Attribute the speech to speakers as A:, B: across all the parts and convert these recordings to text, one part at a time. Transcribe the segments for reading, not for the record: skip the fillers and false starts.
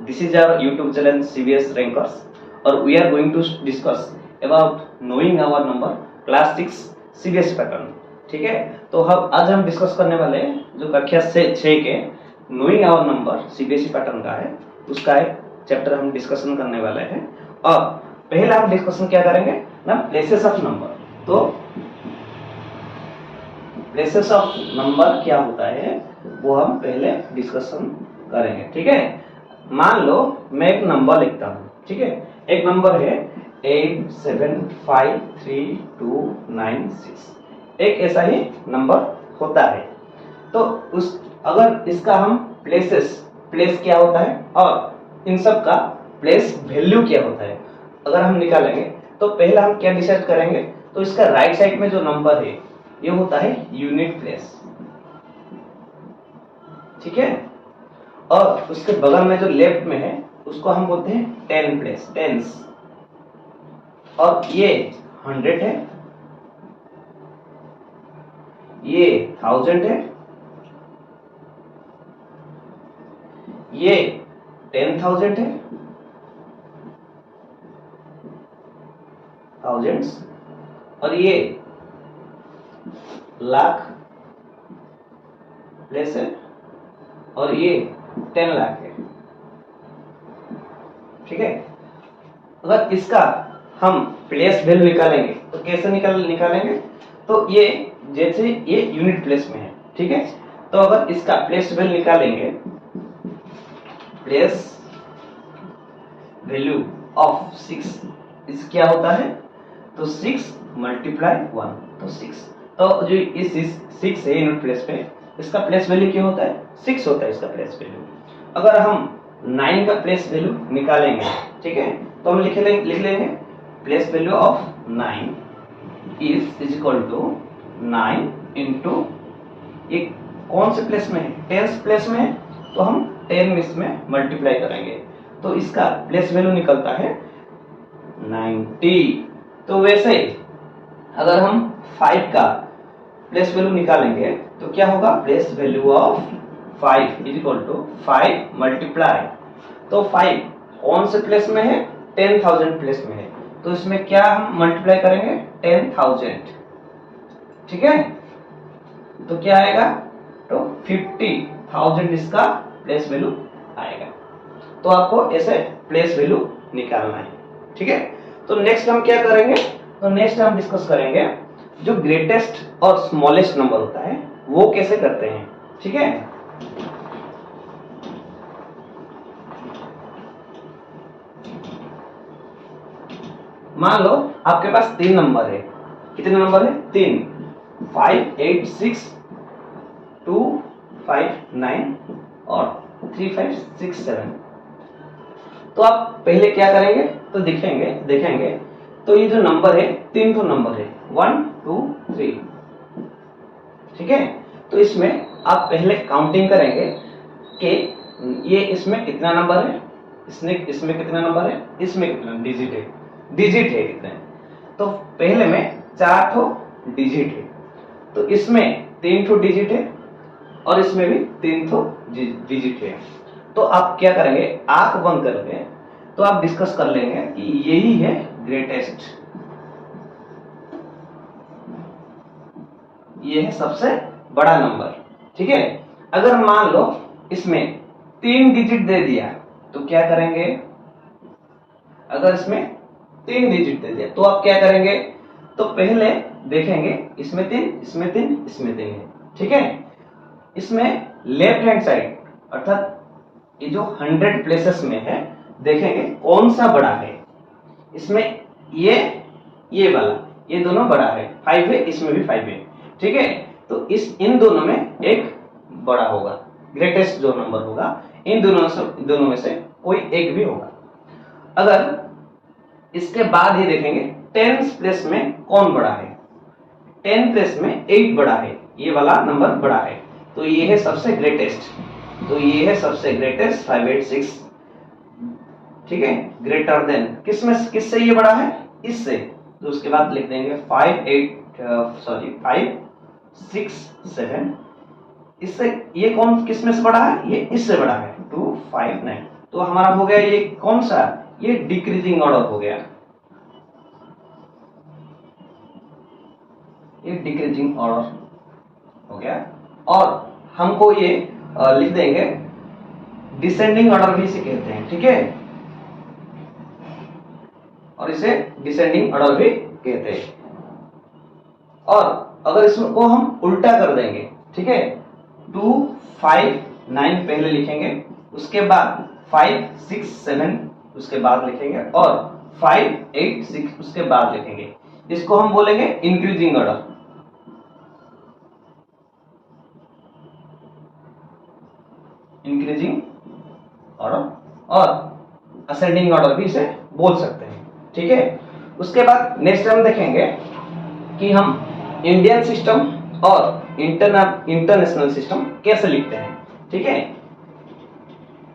A: This is our YouTube channel CBS Rankers और we are going to discuss about knowing our number class 6 CBS pattern. ठीक है, तो आज हम discuss करने वाले हैं जो कक्षा 6 के knowing our number CBSE pattern का है, उसका एक चैप्टर हम डिस्कशन करने वाले हैं। और पहला हम डिस्कशन क्या करेंगे ना, प्लेसेस ऑफ नंबर। तो प्लेसेस ऑफ नंबर क्या होता है वो हम पहले डिस्कशन करेंगे। ठीक है, मान लो मैं एक नंबर लिखता हूँ। ठीक है, एक नंबर है 87532996, एक ऐसा ही नंबर होता है। तो उस अगर इसका हम प्लेस क्या होता है और इन सब का प्लेस वैल्यू क्या होता है अगर हम निकालेंगे, तो पहला हम क्या डिसाइड करेंगे, तो इसका राइट साइड में जो नंबर है ये होता है यूनिट प्लेस। ठीक है, और उसके बगल में जो लेफ्ट में है उसको हम बोलते हैं टेन प्लेस, टेंस। और ये 100 है, ये 1000 है, ये 10,000 है, थाउजेंड्स, और ये लाख प्लेस है, और ये 10 लाख है। ठीक है, अगर इसका हम प्लेस वैल्यू निकालेंगे तो कैसे निकालेंगे, तो ये जैसे ये यूनिट प्लेस में है। ठीक है, तो अगर इसका प्लेस वैल्यू निकालेंगे, प्लेस वैल्यू ऑफ 6 इस क्या होता है, तो 6 मल्टीप्लाई 1, तो 6। तो जो इस 6 है यूनिट प्लेस पे, इसका प्लेस वैल्यू क्या होता है, 6 होता है इसका प्लेस वैल्यू। अगर हम 9 का प्लेस वैल्यू निकालेंगे, ठीक है, तो हम लिख लेंगे place value of 9 is equal to 9 into, ये कौन से प्लेस में है, टेंस प्लेस में है, तो हम 10 इसमें मल्टीप्लाई करेंगे, तो इसका प्लेस वैल्यू निकलता है 90। तो वैसे अगर हम 5 का प्लेस वैल्यू निकालेंगे तो क्या होगा, place value of 5 is equal to 5 multiply, तो 5 कौन से प्लेस में है, 10,000 प्लेस में है, तो इसमें क्या हम मल्टीप्लाई करेंगे, 10,000। ठीक है, तो क्या आएगा, तो 50,000 इसका प्लेस वैल्यू आएगा। तो आपको ऐसे प्लेस वैल्यू निकालना है। ठीक है, तो नेक्स्ट हम क्या करेंगे, तो नेक्स्ट हम डिस्कस करेंगे जो ग्रेटेस्ट और स्मॉलेस्ट नंबर होता है वो कैसे करते हैं। ठीक है, मान लो आपके पास 3 नंबर है। कितने नंबर है, 3, 5, 8, 6, 2, 5, 9 और 3, 5, 6, 7। तो आप पहले क्या करेंगे, तो देखेंगे तो ये जो नंबर है 3 तो नंबर है 1, 2, 3। ठीक है, तो इसमें आप पहले काउंटिंग करेंगे कि ये इसमें कितना नंबर है, इसमें कितना नंबर है, इसमें कितना डिजिट है कितने। तो पहले में 4 ठो डिजिट है, तो इसमें 3 ठो डिजिट है और इसमें भी 3 ठो डिजिट है। तो आप क्या करेंगे, आंख बंद करके तो आप डिस्कस कर लेंगे कि यही है ग्रेटेस्ट, ये है सबसे बड़ा नंबर। ठीक है, अगर मान लो इसमें 3 डिजिट दे दिया तो क्या करेंगे, अगर इसमें 3 डिजिट दे दिया तो आप क्या करेंगे, तो पहले देखेंगे इसमें 3, इसमें 3, इसमें 3 है। ठीक है, इसमें लेफ्ट हैंड साइड अर्थात ये जो 100 प्लेसेस में है, देखेंगे कौन सा बड़ा है। इसमें ये वाला, ये दोनों बड़ा है, 5 है, इसमें भी 5 है। ठीक है, तो इन दोनों में एक बड़ा होगा, ग्रेटेस्ट जो नंबर होगा, इन दोनों में से कोई एक भी होगा। अगर इसके बाद ही देखेंगे 10 प्लेस में कौन बड़ा है, 10 प्लेस में 8 बड़ा है, ये वाला नंबर बड़ा है, तो ये है सबसे ग्रेटेस्ट। तो ये है सबसे ग्रेटेस्ट 586। ठीक है, ग्रेटर देन किससे ये बड़ा है, इससे। तो उसके बाद लिख देंगे 5, 6, 7। इससे ये कौन किस में से बड़ा है, ये इससे बड़ा है 2, 5, 9। तो हमारा हो गया ये कौन सा, ये डिक्रीजिंग ऑर्डर हो गया, ये डिक्रीजिंग ऑर्डर हो गया। और हमको ये लिख देंगे डिसेंडिंग ऑर्डर भी इसे कहते हैं, ठीक है, और इसे डिसेंडिंग ऑर्डर भी कहते हैं। और अगर इसको हम उल्टा कर देंगे, ठीक है, 2 5 9 पहले लिखेंगे, उसके बाद 5 6 7 उसके बाद लिखेंगे, और 5 8 6 उसके बाद लिखेंगे। इसको हम बोलेंगे इंक्रीजिंग ऑर्डर, इंक्रीजिंग ऑर्डर, और असेंडिंग ऑर्डर भी इसे बोल सकते हैं, ठीक है। उसके बाद नेक्स्ट हम देखेंगे कि हम इंडियन सिस्टम और इंटरनेशनल सिस्टम कैसे लिखते हैं, ठीक है।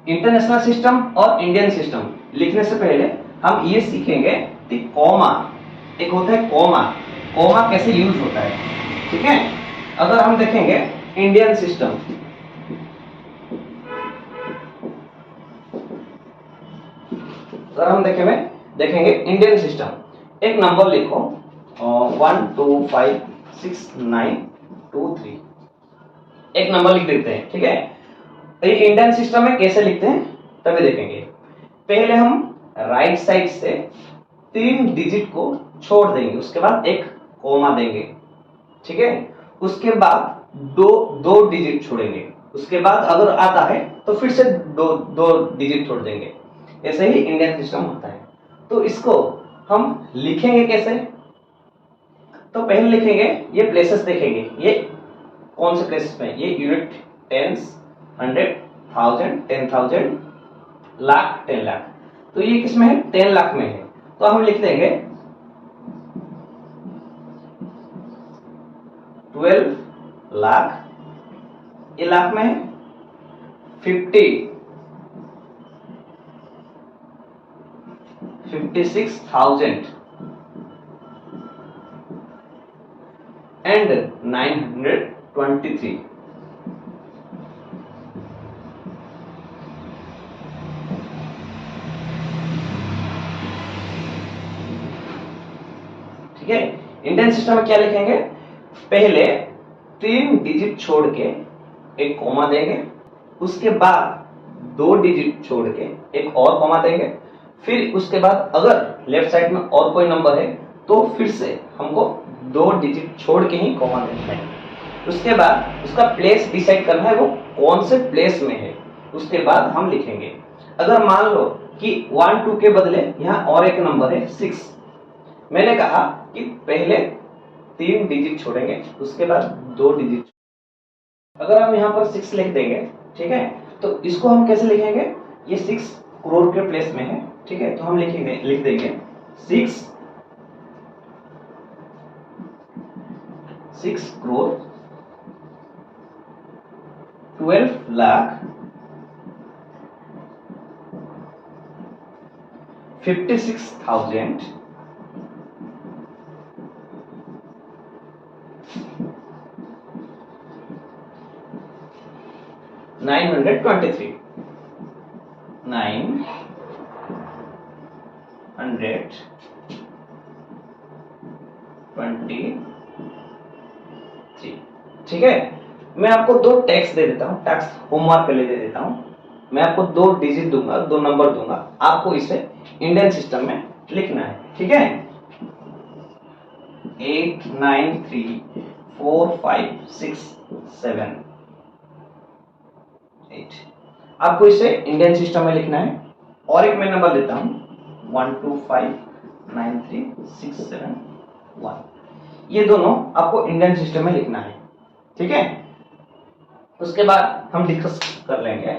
A: इंटरनेशनल सिस्टम और इंडियन सिस्टम लिखने से पहले हम ये सीखेंगे कि कॉमा, एक होता है कॉमा, कॉमा कैसे यूज होता है, ठीक है। अगर हम देखेंगे इंडियन सिस्टम, अगर हम देखेंगे इंडियन सिस्टम, एक नंबर लिखो 1 2 5 6 9 2 3, एक नंबर लिख देते हैं, ठीक है। ये इंडियन सिस्टम में कैसे लिखते हैं तभी देखेंगे। पहले हम राइट साइड से 3 डिजिट को छोड़ देंगे, उसके बाद एक कोमा देंगे, ठीक है। उसके बाद दो डिजिट छोड़ेंगे, उसके बाद अगर आता है तो फिर से दो डिजिट छोड़ देंगे। ऐसे ही इंडियन सिस्टम होता है। तो इसको हम लिखेंगे कैसे, तो पहले लिखेंगे, ये प्लेसेस देखेंगे, ये कौन से प्लेसेस में, ये यूनिट, टेंस, 100, 1000, 10,000, लाख, 10 लाख। तो ये किस में है, 10 लाख में है। तो हम लिख देंगे 12 लाख, ये लाख में है, 56,000 and 923। ठीक है। इंडियन सिस्टम में क्या लिखेंगे, पहले 3 डिजिट छोड़ के एक कोमा देंगे, उसके बाद 2 डिजिट छोड़ के एक और कोमा देंगे, फिर उसके बाद अगर लेफ्ट साइड में और कोई नंबर है तो फिर से हमको 2 डिजिट छोड़ के ही कोमा देना है। उसके बाद उसका प्लेस डिसाइड करना है, वो कौन से प्लेस में है, उसके बाद हम लिखेंगे। अगर मान लो कि 1 2 के बदले यहाँ और एक नंबर है 6, मैंने कहा कि पहले 3 डिजिट छोड़ेंगे, उसके बाद 2 डिजिट। अगर हम यहाँ पर 6 लिख देंगे, ठीक है, तो इसको हम कैसे लिखेंगे, ये 6 करोड़ के प्लेस में है, ठीक है। तो हम लिख देंगे 6 करोड़ 12 लाख 56,000 923 923। ठीक है। मैं आपको 2 टैक्स दे देता हूँ, टैक्स होमवर्क पहले दे देता हूँ। मैं आपको 2 डिजिट दूंगा, 2 नंबर दूंगा, आपको इसे इंडियन सिस्टम में लिखना है, ठीक है। 8 9 3 4 5 6 7 8, आपको इसे इंडियन सिस्टम में लिखना है। और एक मैं नंबर देता हूं 1 2 5 9 3 6 7 1, ये दोनों आपको इंडियन सिस्टम में लिखना है, ठीक है। उसके बाद हम डिस्कस कर लेंगे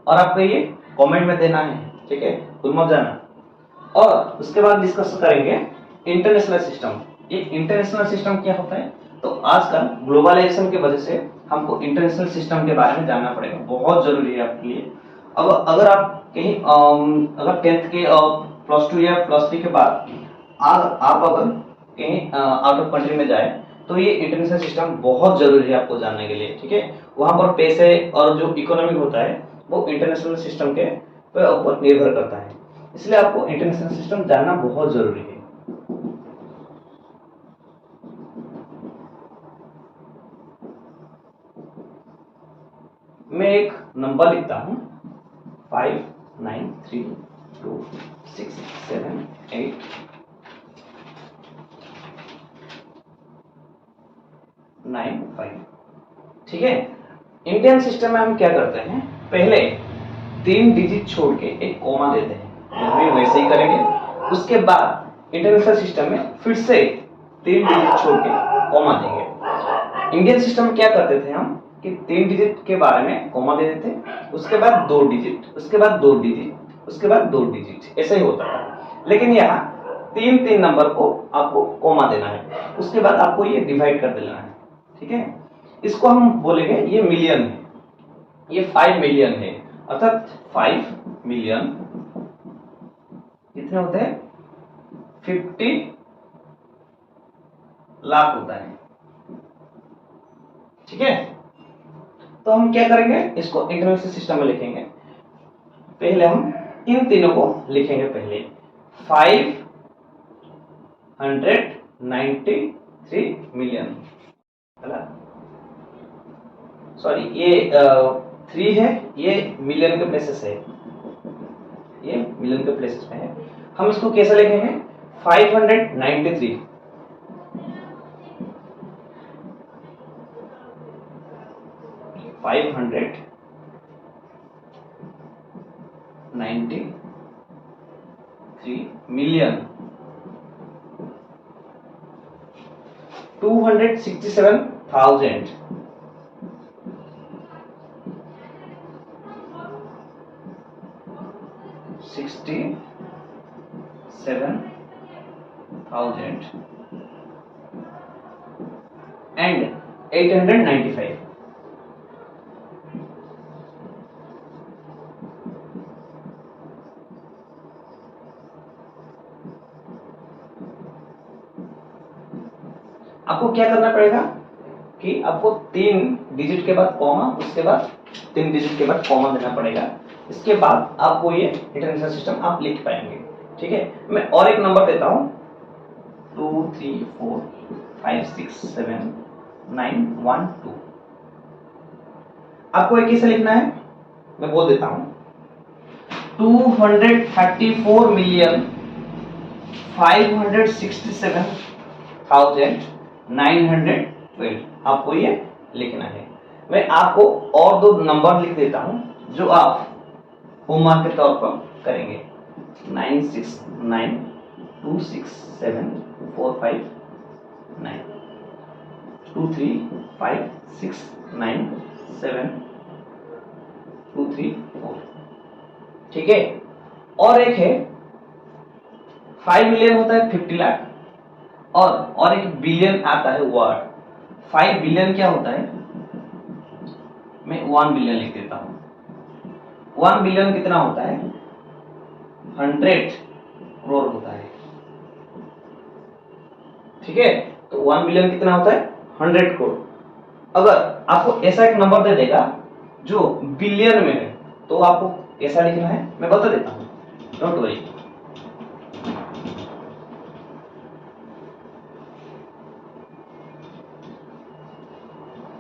A: और आपको ये कमेंट में देना है, ठीक है, भूल मत जाना। और उसके बाद डिस्कस करेंगे इंटरनेशनल सिस्टम। ये इंटरनेशनल सिस्टम क्या होता है, तो आजकल ग्लोबलाइजेशन की वजह से हमको इंटरनेशनल सिस्टम के बारे में जानना पड़ेगा, बहुत जरूरी है आपके लिए। अब अगर आप कहीं अगर 10th के +2 या +3 के बाद आप अगर कहीं आउट ऑफ कंट्री में जाए तो ये इंटरनेशनल सिस्टम बहुत जरूरी है आपको जानने के लिए, ठीक है। वहां पर पैसे और जो इकोनॉमिक होता है वो इंटरनेशनल सिस्टम के पे ऊपर निर्भर करता है, इसलिए आपको इंटरनेशनल सिस्टम जानना बहुत जरूरी है। मैं एक नंबर लिखता हूं 5 9 3 2 6 7 8 9 5। ठीक है, इंडियन सिस्टम में हम क्या करते हैं, पहले 3 डिजिट छोड़ के एक कॉमा देते हैं, भी वैसे ही करेंगे। उसके बाद इंटरनेशनल सिस्टम में फिर से 3 डिजिट छोड़ के कॉमा देंगे। इंडियन सिस्टम में क्या करते थे हम कि 3 डिजिट के बारे में कॉमा दे देते, उसके बाद 2 डिजिट, उसके बाद 2 डिजिट, उसके बाद 2 डिजिट, ऐसा ही होता था। लेकिन यहाँ 3 नंबर को आपको कॉमा देना है, उसके बाद आपको ये डिवाइड कर देना है। ठीक है, इसको हम बोलेंगे ये मिलियन है, ये 5 मिलियन है, अर्थात 5 मिलियन कितने होते हैं, 50 लाख होता है। ठीक है, तो हम क्या करेंगे, इसको इंटरनेशनल सिस्टम में लिखेंगे। पहले हम इन तीनों को लिखेंगे, पहले 593 मिलियन, सॉरी ये 3 है, ये मिलियन के प्लेसेस है, ये मिलियन के प्लेसेस में है। हम इसको कैसे लिखेंगे, 593 मिलियन 267,000 and 895। आपको क्या करना पड़ेगा कि आपको 3 डिजिट के बाद कॉमा, उसके बाद 3 डिजिट के बाद कॉमा देना पड़ेगा, इसके बाद आपको ये इंटरनेशनल सिस्टम आप लिख पाएंगे। ठीक है, मैं और एक नंबर देता हूं 2 3 4 5 6 7 9 1 2। आपको ये कैसे लिखना है, मैं बोल देता हूं 234,567,912 आपको ये लिखना है। मैं आपको और 2 नंबर लिख देता हूं जो आप होमवर्क के तौर पर करेंगे, 96926745 235697234। ठीक है, और एक है 5 मिलियन होता है 50 लाख, और एक बिलियन आता है वर्ड। 5 बिलियन क्या होता है, मैं 1 बिलियन लिख देता हूं। 1 बिलियन कितना होता है, 100 करोड़ होता है। ठीक है, तो 1 बिलियन कितना होता है, 100 करोड़। अगर आपको ऐसा एक नंबर दे देगा जो बिलियन में है, तो आपको ऐसा लिखना है, मैं बता देता हूं, डोंट वरी।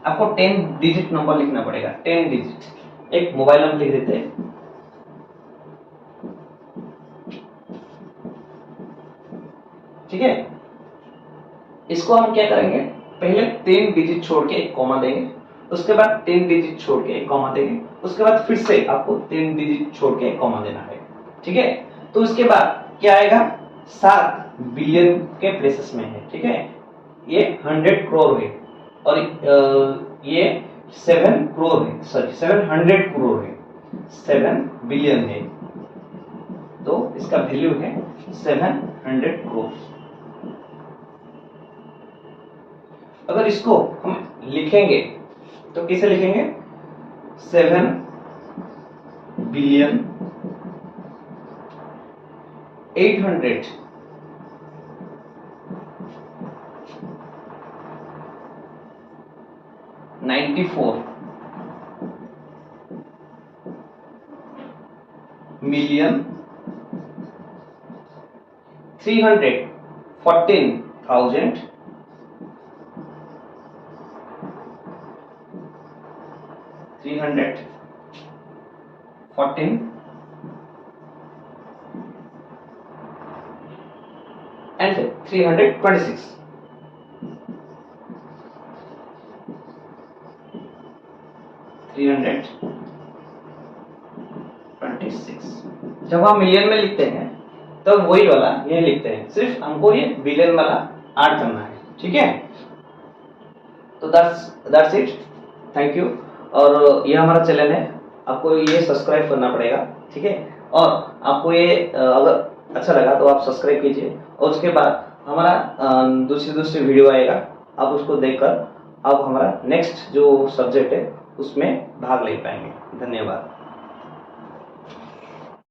A: आपको 10 डिजिट नंबर लिखना पड़ेगा, 10 डिजिट। एक मोबाइल नंबर लिख देते हैं, ठीक है। इसको हम क्या करेंगे, पहले 3 डिजिट छोड़ के एक कॉमा देंगे, उसके बाद 3 डिजिट छोड़ के एक कॉमा देंगे, उसके बाद फिर से आपको 3 डिजिट छोड़ के एक कॉमा देना है। ठीक है, तो उसके बाद क्या आएगा, 7 बिलियन के प्लेसेस में है। ठीक है, ये 100 करोड़ है, और ये 7 करोड़ है, सॉरी 700 करोड़ है, 7 बिलियन है, तो इसका वैल्यू है 700 करोड़। अगर इसको हम लिखेंगे तो कैसे लिखेंगे, 7 बिलियन 800 94 मिलियन 314,000 314 and 326 326 जब हम मिलियन में लिखते हैं तब वही वाला ये लिखते हैं, सिर्फ हमको ये बिलियन वाला ऐड करना है, ठीक है। तो दैट्स इट, थैंक यू। और ये हमारा चैनल है, आपको ये सब्सक्राइब करना पड़ेगा, ठीक है। और आपको ये अगर अच्छा लगा तो आप सब्सक्राइब कीजिए, और उसके बाद हमारा दूसरी वीडियो आएगा, आप उसको देखकर आप हमारा नेक्स्ट जो सब्जेक्ट है उसमें भाग ले पाएंगे। धन्यवाद।